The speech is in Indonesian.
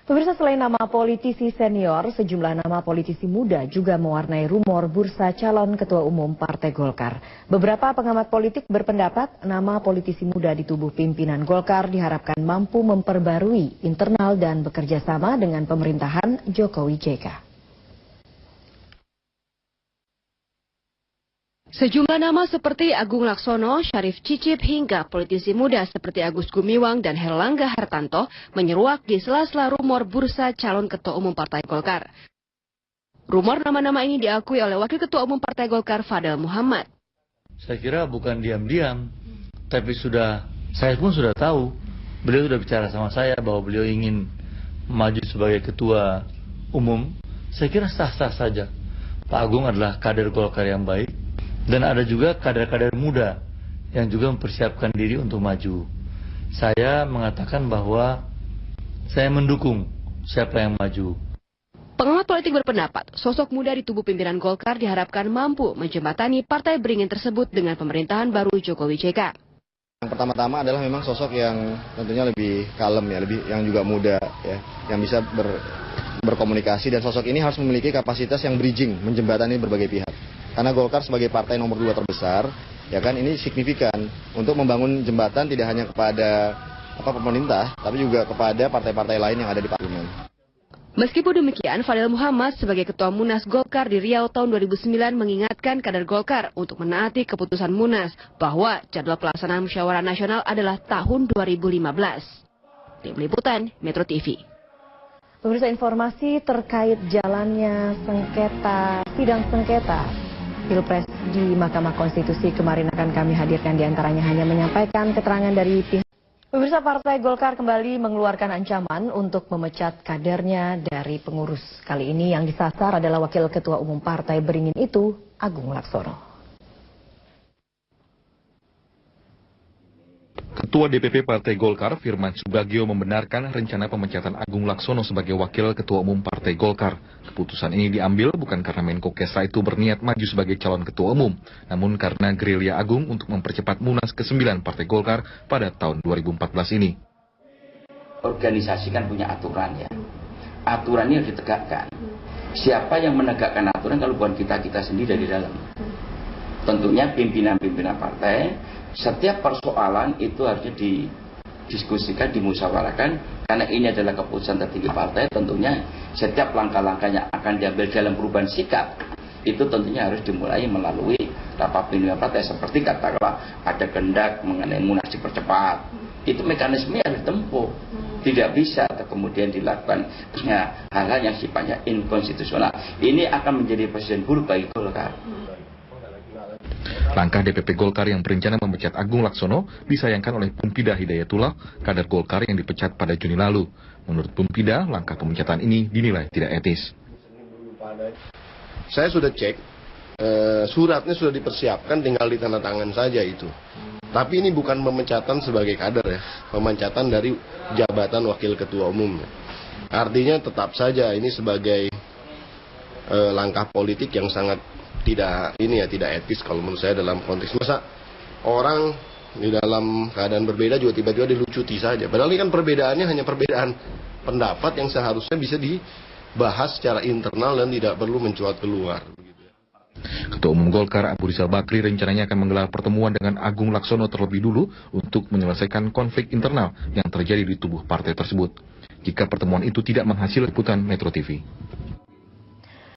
Pemirsa, selain nama politisi senior, sejumlah nama politisi muda juga mewarnai rumor bursa calon ketua umum Partai Golkar. Beberapa pengamat politik berpendapat nama politisi muda di tubuh pimpinan Golkar diharapkan mampu memperbarui internal dan bekerja sama dengan pemerintahan Jokowi JK. Sejumlah nama seperti Agung Laksono, Syarif Cicip hingga politisi muda seperti Agus Gumiwang dan Herlangga Hartanto menyeruak di sela-sela rumor bursa calon ketua umum Partai Golkar. Rumor nama-nama ini diakui oleh Wakil Ketua Umum Partai Golkar Fadel Muhammad. Saya kira bukan diam-diam, tapi saya pun sudah tahu. Beliau sudah bicara sama saya bahwa beliau ingin maju sebagai ketua umum. Saya kira sah-sah saja. Pak Agung adalah kader Golkar yang baik. Dan ada juga kader-kader muda yang juga mempersiapkan diri untuk maju. Saya mengatakan bahwa saya mendukung siapa yang maju. Pengamat politik berpendapat, sosok muda di tubuh pimpinan Golkar diharapkan mampu menjembatani partai beringin tersebut dengan pemerintahan baru Jokowi JK. Yang pertama-tama adalah memang sosok yang tentunya lebih kalem ya, yang juga muda ya, yang bisa berkomunikasi, dan sosok ini harus memiliki kapasitas yang bridging, menjembatani berbagai pihak. Karena Golkar sebagai partai nomor 2 terbesar, ya kan, ini signifikan untuk membangun jembatan tidak hanya kepada pemerintah, tapi juga kepada partai-partai lain yang ada di parlemen. Meskipun demikian, Fadel Muhammad sebagai Ketua Munas Golkar di Riau tahun 2009 mengingatkan kader Golkar untuk menaati keputusan Munas bahwa jadwal pelaksanaan musyawarah nasional adalah tahun 2015. Tim Liputan, Metro TV. Pemirsa, informasi terkait jalannya sidang sengketa Pilpres di Mahkamah Konstitusi kemarin akan kami hadirkan, diantaranya hanya menyampaikan keterangan dari pihak. Pemirsa, Partai Golkar kembali mengeluarkan ancaman untuk memecat kadernya dari pengurus. Kali ini yang disasar adalah Wakil Ketua Umum Partai Beringin itu, Agung Laksono. Ketua DPP Partai Golkar, Firman Subagio, membenarkan rencana pemecatan Agung Laksono sebagai Wakil Ketua Umum Partai Golkar. Keputusan ini diambil bukan karena Menko Kesra itu berniat maju sebagai calon Ketua Umum, namun karena gerilya Agung untuk mempercepat Munas ke-9 Partai Golkar pada tahun 2014 ini. Organisasi kan punya aturan ya. Aturan ini harus ditegakkan. Siapa yang menegakkan aturan kalau bukan kita sendiri dari dalam? Tentunya pimpinan-pimpinan partai. Setiap persoalan itu harusnya didiskusikan, dimusyawarahkan, karena ini adalah keputusan tertinggi partai. Tentunya setiap langkah-langkah yang akan diambil dalam perubahan sikap itu tentunya harus dimulai melalui rapat pimpinan partai. Seperti katakanlah ada kehendak mengenai Munas dipercepat, itu mekanisme harus ditempuh. Tidak bisa atau kemudian dilakukan hal-hal yang sifatnya inkonstitusional. Ini akan menjadi presiden buruk bagi Golkar. Langkah DPP Golkar yang berencana memecat Agung Laksono disayangkan oleh Pumpida Hidayatullah, kader Golkar yang dipecat pada Juni lalu. Menurut Pumpida, langkah pemecatan ini dinilai tidak etis. Saya sudah cek, suratnya sudah dipersiapkan, tinggal ditandatangan saja itu. Tapi ini bukan pemecatan sebagai kader ya, pemecatan dari jabatan Wakil Ketua Umum. Artinya tetap saja ini sebagai langkah politik yang sangat tidak etis kalau menurut saya dalam konteks. Masa orang di dalam keadaan berbeda juga tiba-tiba dilucuti saja. Padahal ini kan perbedaannya hanya perbedaan pendapat yang seharusnya bisa dibahas secara internal dan tidak perlu mencuat keluar. Ketua Umum Golkar Abu Rizal Bakri rencananya akan menggelar pertemuan dengan Agung Laksono terlebih dulu untuk menyelesaikan konflik internal yang terjadi di tubuh partai tersebut. Jika pertemuan itu tidak menghasilkan, Liputan Metro TV.